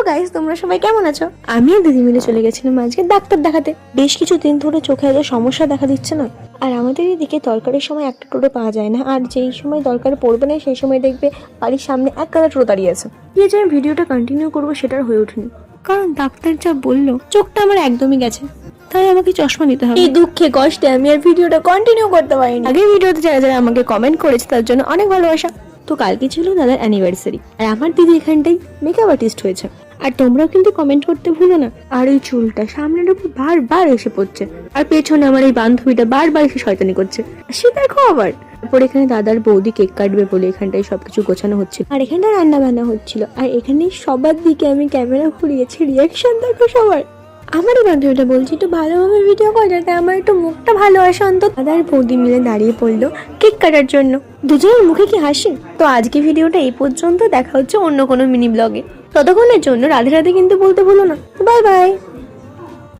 Guys, তোমরা সবাই কেমন আছো? আমি আর দিদি মিলে চলে গেছিলাম আজকে ডাক্তার দেখাতে। বেশ কিছুদিন ধরে চোখে এত সমস্যা দেখা দিচ্ছে না। আর আমাদের এদিকে তরকারির সময় একটা টোটো পাওয়া যায় না, আর যেই সময় দরকার পড়বে না সেই সময় দেখবে বাড়ির সামনে এক কাদা টোটো দাঁড়িয়ে আছে। যে আমি ভিডিওটা কন্টিনিউ করবো সেটার হয়ে ওঠেনি, কারণ ডাক্তার যা বললো চোখটা আমার একদমই গেছে, তাই আমাকে চশমা নিতে হবে। এই দুঃখে কষ্টে আমি আর ভিডিওটা কন্টিনিউ করতে পারিনি। আগের ভিডিওতে যারা যারা আমাকে কমেন্ট করেছে তার জন্য অনেক ভালোবাসা। তো কালকে ছিল দাদার অ্যানিভার্সারি, আর আমার দিদি এখানটাই মেকআপ আর্টিস্ট হয়েছে। আর তোমরাও কিন্তু কমেন্ট করতে ভুলো না। আর ওই চুলটা সামনের উপর বারবার এসে পড়ছে, আর পেছনে আমার এই বান্ধবীটা বারবার এসে শয়তানি করছে। সে দেখো আবার। তারপর এখানে দাদার বৌদি কেক কাটবে বলে এখানটায় সবকিছু গোছানো হচ্ছিল, আর এখানটা রান্না বান্না হচ্ছিল। আর এখানে সবার দিকে আমি ক্যামেরা ঘুরিয়েছি, রিয়াকশন দেখো সবার। আমারই বান্ধবীটা বলছি একটু ভালোভাবে ভিডিও কর যাতে আমার একটু মুখটা ভালো আসে। অন্তত দাদার বৌদি মিলে দাঁড়িয়ে পড়লো কেক কাটার জন্য। দুজনের মুখে কি হাসি। তো আজকে ভিডিওটা এই পর্যন্ত, দেখা হচ্ছে অন্য কোনো মিনি ব্লগে। ততক্ষণের জন্য রাধে রাধে কিন্তু বলতে ভুলো না। Bye bye.